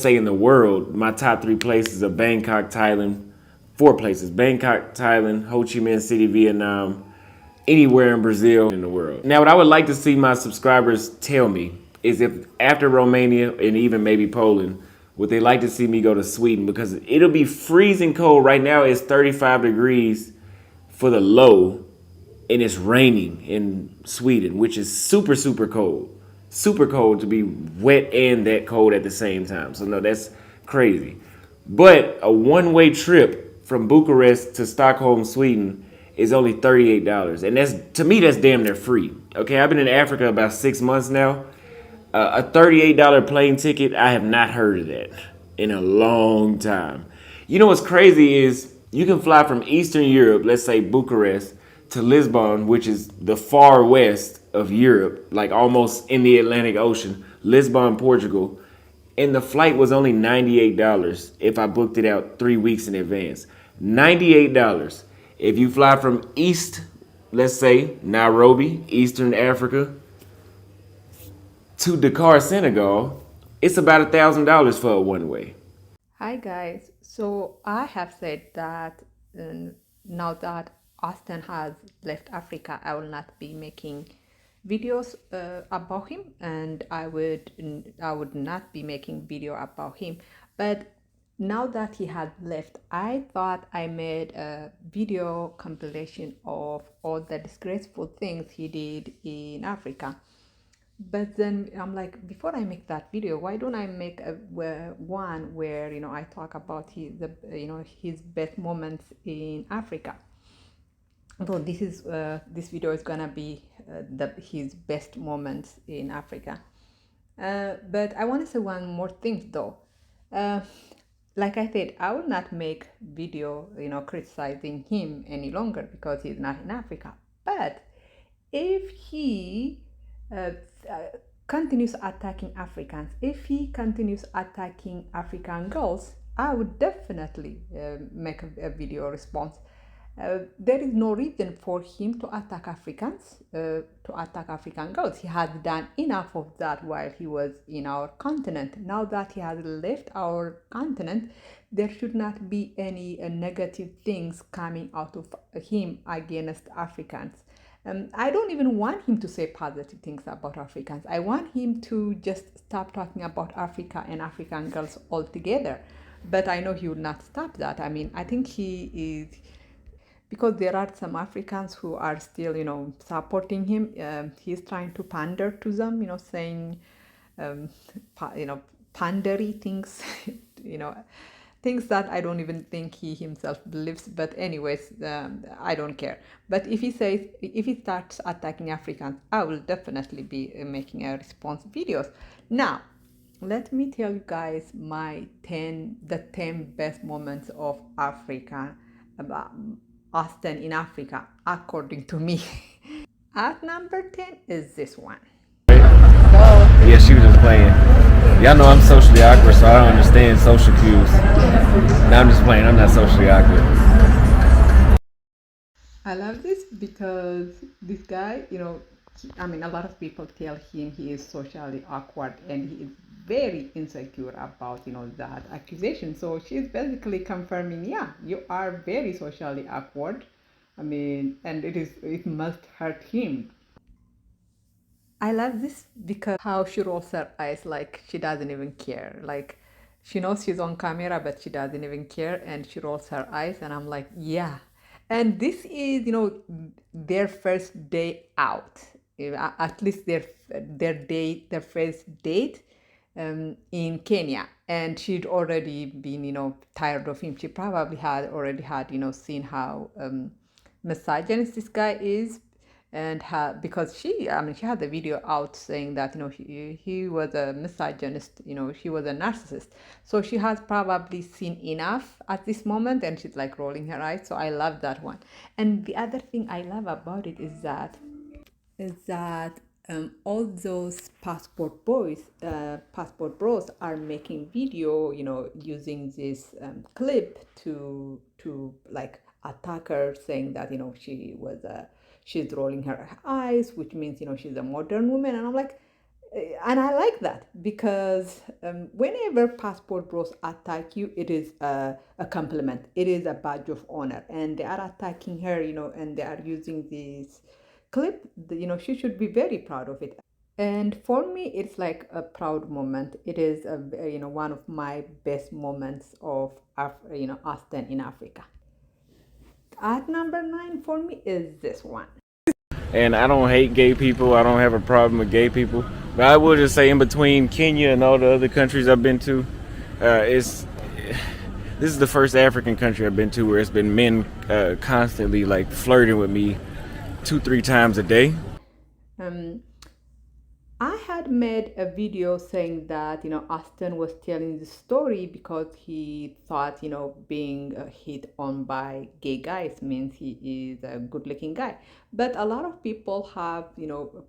say in the world, my top 3 places are Bangkok, Thailand, 4 places: Bangkok, Thailand, Ho Chi Minh City, Vietnam, anywhere in Brazil, in the world. Now, what I would like to see my subscribers tell me is if after Romania and even maybe Poland, would they like to see me go to Sweden? Because it'll be freezing cold. Right now it's 35 degrees for the low, and it's raining in Sweden, which is super, super cold. Super cold to be wet and that cold at the same time. So, no, that's crazy. But a one-way trip from Bucharest to Stockholm, Sweden is only $38. And that's, to me, that's damn near free. Okay, I've been in Africa about 6 months now. A $38 plane ticket, I have not heard of that in a long time. You know what's crazy is you can fly from Eastern Europe, let's say Bucharest, to Lisbon, which is the far west of Europe, like almost in the Atlantic Ocean, Lisbon, Portugal. And the flight was only $98 if I booked it out 3 weeks in advance. $98. If you fly from East, let's say Nairobi, Eastern Africa, to Dakar, Senegal, it's about $1,000 for a one way. Hi guys, so I have said that now that Austin has left Africa, I will not be making videos about him, and I would not be making video about him. But now that he had left, I thought I made a video compilation of all the disgraceful things he did in Africa. But then I'm like, before I make that video, why don't I make one where I talk about his best moments in Africa? Though this video is gonna be his best moments in Africa. But I want to say one more thing though. Uh, like I said, I will not make video criticizing him any longer because he's not in Africa. But if he uh, uh, continues attacking Africans, if he continues attacking African girls, I would definitely make a video response. There is no reason for him to attack Africans, to attack African girls. He has done enough of that while he was in our continent. Now that he has left our continent, there should not be any negative things coming out of him against Africans. I don't even want him to say positive things about Africans. I want him to just stop talking about Africa and African girls altogether. But I know he will not stop that. I mean, I think he is, because there are some Africans who are still, supporting him. He's trying to pander to them, saying, um, pandery things, you know, things that I don't even think he himself believes. But anyways, I don't care. But if he starts attacking Africans, I will definitely be making a response videos. Now, let me tell you guys the 10 best moments of Africa, about Austin in Africa, according to me. At number 10 is this one. So, Yeah, she was just playing. Y'all know I'm socially awkward, so I don't understand social cues. Now I'm just playing. I'm not socially awkward. I love this because this guy, I mean, a lot of people tell him he is socially awkward and he is very insecure about, that accusation. So she's basically confirming, yeah, you are very socially awkward. I mean, and it must hurt him. I love this because how she rolls her eyes like she doesn't even care. Like she knows she's on camera, but she doesn't even care, and she rolls her eyes, and I'm like, yeah. And this is, their first day out. At least their first date in Kenya, and she'd already been, tired of him. She probably had already had, seen how misogynist this guy is, and because she had the video out saying that he was a misogynist, he was a narcissist. So she has probably seen enough at this moment, and she's like rolling her eyes. So I love that one. And the other thing I love about it is that all those passport bros are making video, using this clip to like attack her, saying that she's rolling her eyes, which means she's a modern woman. And I'm like, And I like that because whenever passport bros attack you, it is a compliment. It is a badge of honor, and they are attacking her, and they are using this clip. She should be very proud of it. And for me, it's like a proud moment. It is one of my best moments of Austin in Africa. At number 9 for me is this one. And I don't hate gay people. I don't have a problem with gay people. But I will just say, in between Kenya and all the other countries I've been to, it's this is the first African country I've been to where it's been men constantly like flirting with me 2-3 times a day. Um, I had made a video saying that Austin was telling the story because he thought being hit on by gay guys means he is a good-looking guy. But a lot of people have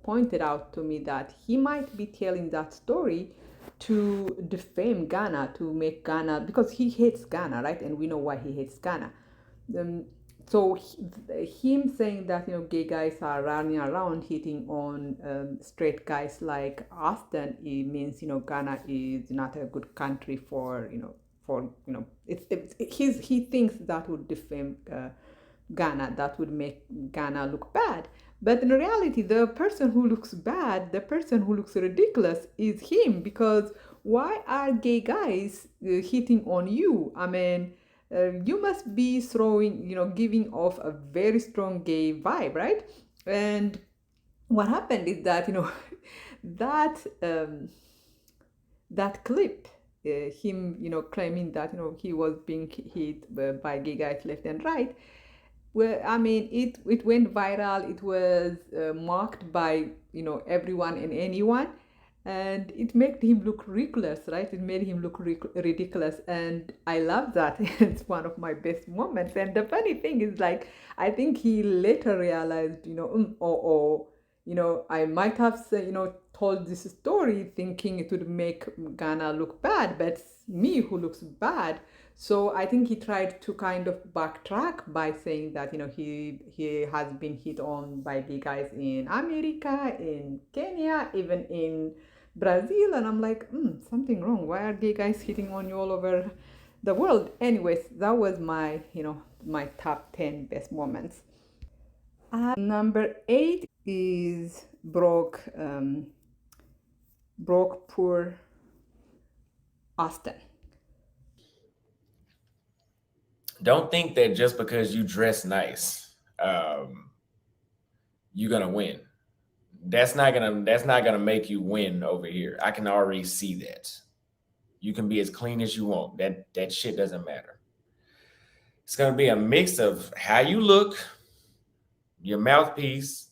pointed out to me that he might be telling that story to defame Ghana, to make Ghana, because he hates Ghana, right? And we know why he hates Ghana. So him saying that gay guys are running around hitting on straight guys like Austin, it means Ghana is not a good country for he thinks that would defame Ghana, that would make Ghana look bad. But in reality, the person who looks bad, the person who looks ridiculous is him, because why are gay guys hitting on you? I mean, you must be throwing, giving off a very strong gay vibe, right? And what happened is that, that that clip, him, claiming that, he was being hit by gay guys left and right. Well, I mean, it went viral. It was mocked by everyone and anyone, and it made him look ridiculous, right? It made him look ridiculous, and I love that. It's one of my best moments. And the funny thing is, like, I think he later realized, I might have told this story thinking it would make Ghana look bad, but it's me who looks bad. So I think he tried to kind of backtrack by saying that he has been hit on by gay guys in America, in Kenya, even in Brazil, and I'm like, something wrong. Why are gay guys hitting on you all over the world? Anyways, that was my my top 10 best moments. Number 8 is broke poor Austin. Don't think that just because you dress nice, you're gonna win. That's not gonna make you win over here. I can already see that. You can be as clean as you want. That shit doesn't matter. It's gonna be a mix of how you look, your mouthpiece,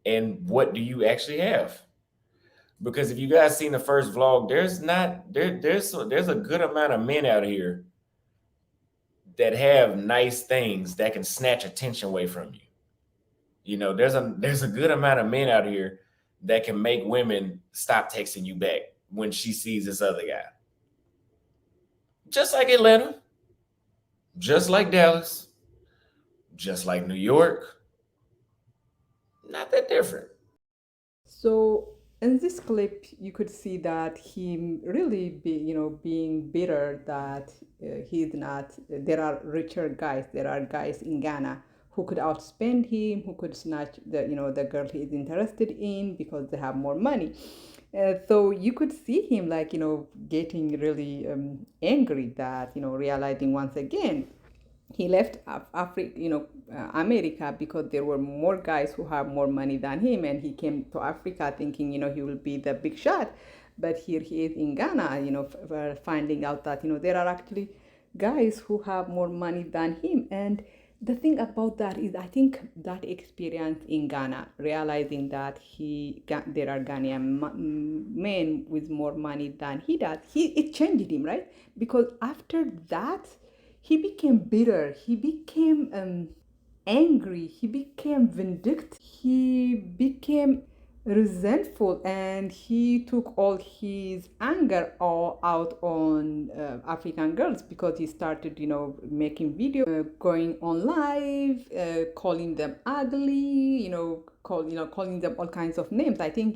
and what do you actually have. Because if you guys seen the first vlog, there's a good amount of men out here that have nice things that can snatch attention away from you. There's a good amount of men out here that can make women stop texting you back when she sees this other guy. Just like Atlanta, just like Dallas, just like New York. Not that different. So in this clip, you could see that him really being bitter that he's not. There are richer guys. There are guys in Ghana who could outspend him, who could snatch the girl he's interested in because they have more money. So you could see him like getting really angry that realizing once again he left America because there were more guys who have more money than him, and he came to Africa thinking he will be the big shot. But here he is in Ghana, finding out that there are actually guys who have more money than him. And the thing about that is, I think that experience in Ghana, realizing that there are Ghanaian men with more money than he does, it changed him, right? Because after that, he became bitter. He became angry. He became vindictive. He became resentful, and he took all his anger all out on African girls because he started, making videos, going on live, calling them ugly, calling them all kinds of names. I think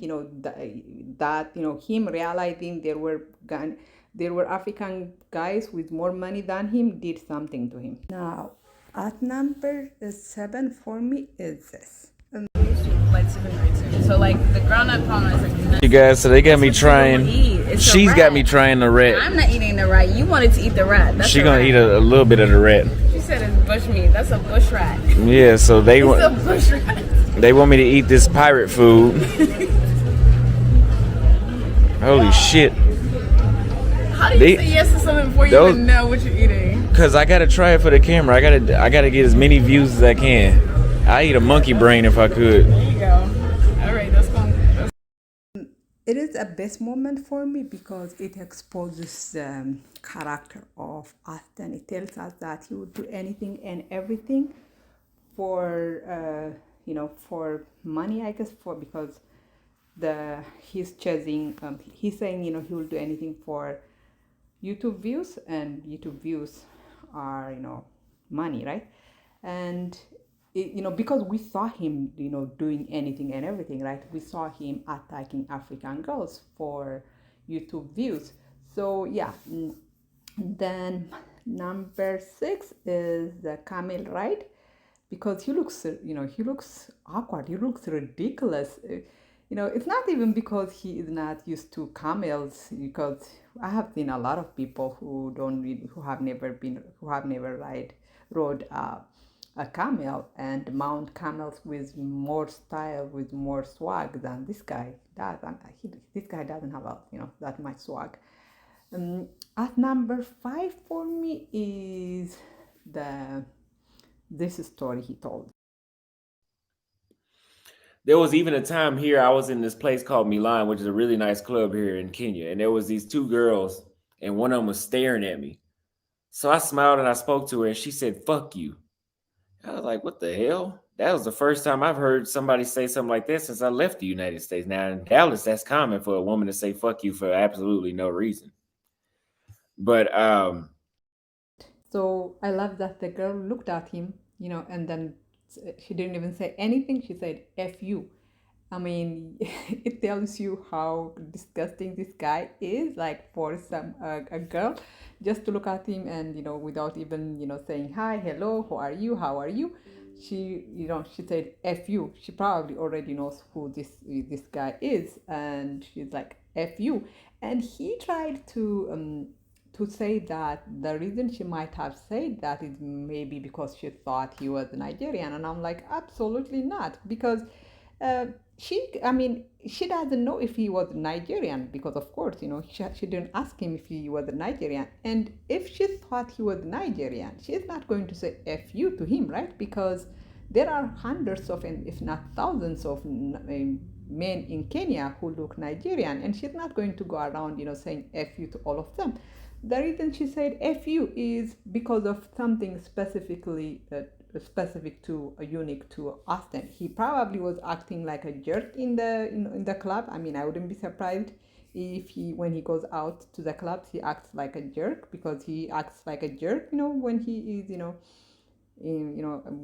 that him realizing there were African guys with more money than him did something to him. Now, at number 7 for me is this. Like super great too. So like the ground-up palm is like You guys, so they got me that's what you trying. gonna eat. It's a She's got rat. me trying the rat. I'm not eating the rat. You wanted to eat the rat. That's She a gonna rat. eat a little bit of the rat. She said it's bush meat. That's a bush rat. Yeah, so they It's a want bush rat. they want me to eat this pirate food. Holy shit! How do you say yes to something before you those- even know what you're eating? Cause I gotta try it for the camera. I gotta get as many views as I can. I eat a monkey brain if I could. There you go. All right, that's fine. It is a best moment for me because it exposes the character of Auston. It tells us that he would do anything and everything for for money, I guess, because he's chasing. He's saying he will do anything for YouTube views, and YouTube views are money, right? And because we saw him doing anything and everything, right? We saw him attacking African girls for YouTube views. So yeah. Then number 6 is the camel ride, because he looks awkward, he looks ridiculous. It's not even because he is not used to camels, because I have seen a lot of people who have never rode a camel and mount camels with more style, with more swag than this guy does. And this guy doesn't have that much swag. At number 5 for me is this story he told. There was even a time here I was in this place called Milan, which is a really nice club here in Kenya, and there was these 2 girls, and one of them was staring at me. So I smiled and I spoke to her, and she said, "Fuck you." I was like, "What the hell?" That was the first time I've heard somebody say something like that since I left the United States. Now in Dallas, that's common for a woman to say "fuck you" for absolutely no reason. But So I love that the girl looked at him, and then she didn't even say anything. She said, "F you." I mean, it tells you how disgusting this guy is. Like, for a girl, just to look at him and without even saying hi, hello, who are you, how are you, she said "F you." She probably already knows who this guy is, and she's like "F you," and he tried to say that the reason she might have said that is maybe because she thought he was Nigerian, and I'm like, absolutely not, because she doesn't know if he was Nigerian, because of course she didn't ask him if he was Nigerian, and if she thought he was Nigerian, she's not going to say "F you" to him, right? Because there are hundreds of, if not thousands of men in Kenya who look Nigerian, and she's not going to go around saying "F you" to all of them. The reason she said "F you" is because of something specifically specific to unique to Auston. He probably was acting like a jerk in the club. I mean, I wouldn't be surprised if when he goes out to the clubs, he acts like a jerk, because he acts like a jerk when he is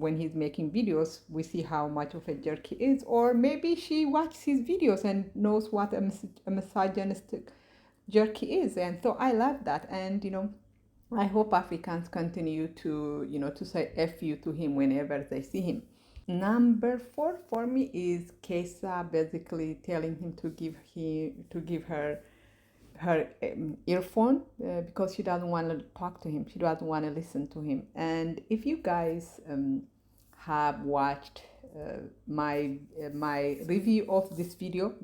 when he's making videos. We see how much of a jerk he is. Or maybe she watches his videos and knows what a misogynistic jerk he is. And so I love that, and I hope Africans continue to to say "F you" to him whenever they see him. Number 4 for me is Kesa basically telling him to give her earphone, because she doesn't want to talk to him. She doesn't want to listen to him. And if you guys have watched my review of this video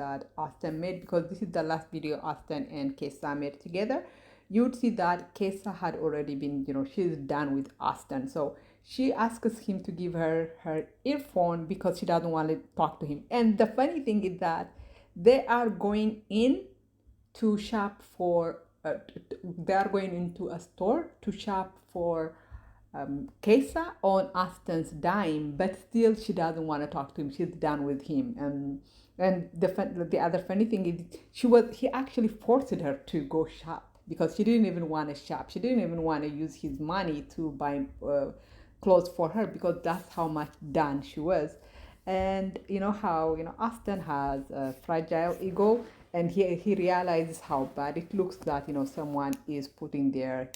that Auston made, because this is the last video Auston and Kesa made together, you'd see that Kesa had already been, she's done with Auston. So she asks him to give her earphone because she doesn't want to talk to him. And the funny thing is that they are going in to shop for, they are going into a store to shop for Kesa on Auston's dime, but still she doesn't want to talk to him. She's done with him. And the other funny thing is he actually forced her to go shop, because she didn't even want to shop. She didn't even want to use his money to buy clothes for her, because that's how much done she was. And you know how Austin has a fragile ego, and he realizes how bad it looks that someone is putting their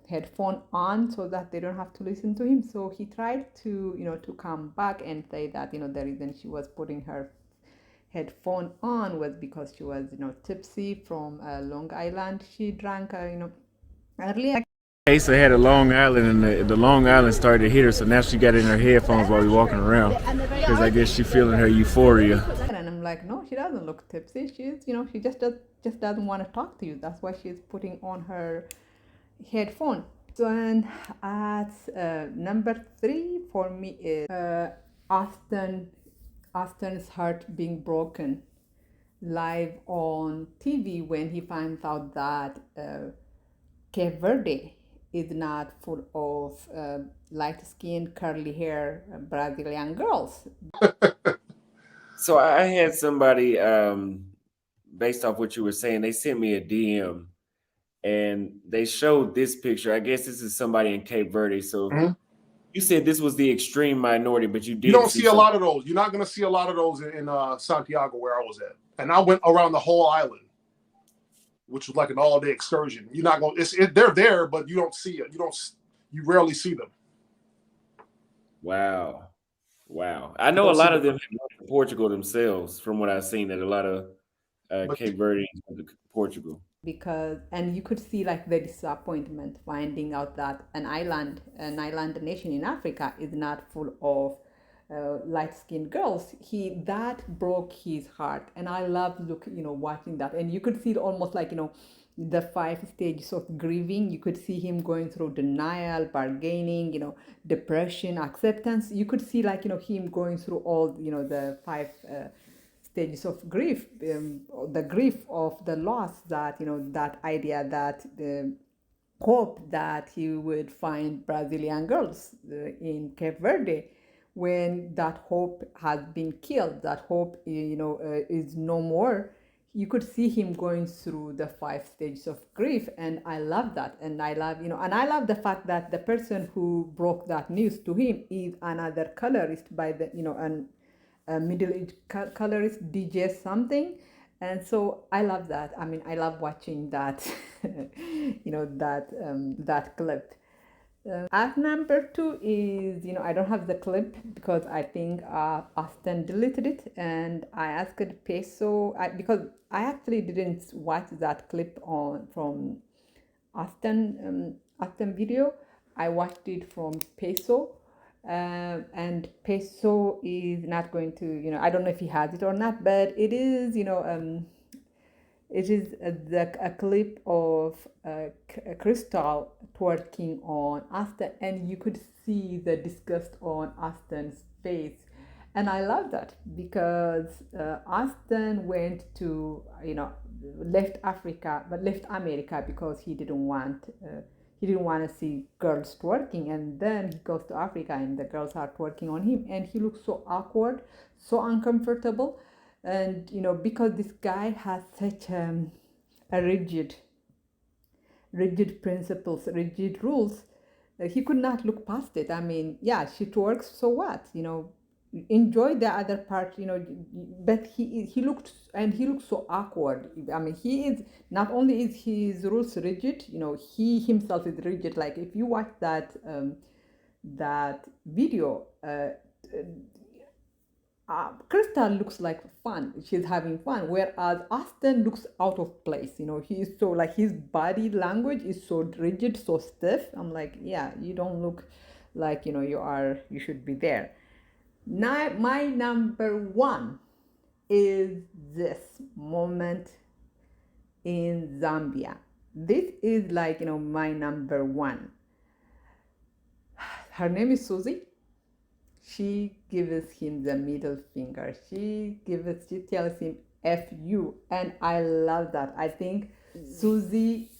headphone on so that they don't have to listen to him. So he tried to to come back and say that the reason she was putting her headphone on was because she was tipsy from Long Island. She drank earlier. Asa had a Long Island, and the Long Island started to hit her, so now she got in her headphones while we walking around, because I guess she feeling her euphoria. And I'm like, no, she doesn't look tipsy. She's she just doesn't want to talk to you. That's why she's putting on her headphone. So and at number 3 for me is Austin's heart being broken live on TV when he finds out that Cape Verde is not full of light-skinned, curly hair Brazilian girls. So I had somebody, based off what you were saying, they sent me a DM, and they showed this picture. I guess this is somebody in Cape Verde. So you said this was the extreme minority, but you don't see a lot of those. You're not going to see a lot of those in Santiago, where I was at. And I went around the whole island, which was like an all-day excursion. You're not going. They're there, but you don't see it. You rarely see them. Wow. I know a lot of them have gone to Portugal themselves, from what I've seen, that a lot of Cape Verdeans went to Portugal. And you could see like the disappointment finding out that an island nation in Africa is not full of light-skinned girls. That broke his heart, and I love watching that. And you could see it almost like the 5 stages of grieving. You could see him going through denial, bargaining, depression, acceptance. You could see like him going through all the 5 stages of grief, the grief of the loss, that that idea, that the hope that he would find Brazilian girls in Cape Verde, when that hope has been killed, that hope is no more. You could see him going through the 5 stages of grief, and I love that. And I love I love the fact that the person who broke that news to him is another colorist by the a middle-aged colorist, DJ something. And so I love that. I mean, I love watching that that clip. At number 2 is, I don't have the clip because I think Austin deleted it, and I asked Peso, because I actually didn't watch that clip from Austin video. I watched it from Peso, and Peso is not going to, I don't know if he has it or not, but it is, it is a clip of Crystal twerking on Austin, and you could see the disgust on Austin's face. And I love that because Austin went to, left Africa, but left America because he didn't want to see girls twerking. And then he goes to Africa and the girls are twerking on him, and he looks so awkward, so uncomfortable. And because this guy has such a rigid principles, rigid rules, he could not look past it. I mean, yeah, she twerks, so what? Enjoy the other part, but he looked so awkward. I mean, he is, not only is his rules rigid, he himself is rigid. Like if you watch that video, Crystal looks like fun. She's having fun, whereas Austin looks out of place. He is so, like, his body language is so rigid, so stiff. I'm like, yeah, you don't look like you should be there. Now, my number 1 is this moment in Zambia. This is like my number 1. Her name is Susie. She gives him the middle finger. She tells him F you. And I love that. I think Susie,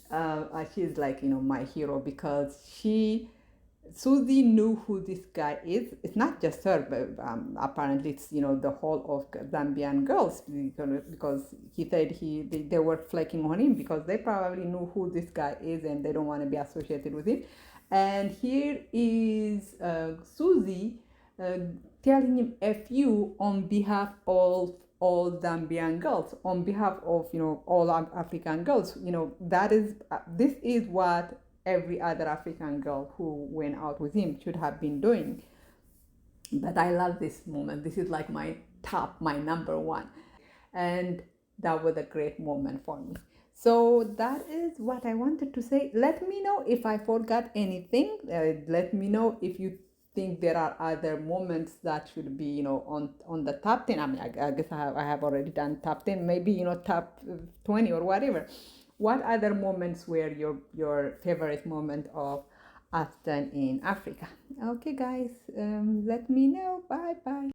she's like, my hero, because Susie knew who this guy is. It's not just her, but apparently it's, the whole of Zambian girls, because he said they were flaking on him because they probably knew who this guy is and they don't want to be associated with him. And here is Susie telling him "F you" on behalf of all Zambian girls, on behalf of all African girls. This is what every other African girl who went out with him should have been doing. But I love this moment. This is like my number one, and that was a great moment for me. So that is what I wanted to say. Let me know if I forgot anything. Let me know if you think there are other moments that should be on the top 10. I mean, I guess I have already done top 10, maybe top 20 or whatever. What other moments were your favorite moment of Auston in Africa? Okay guys, let me know. Bye bye.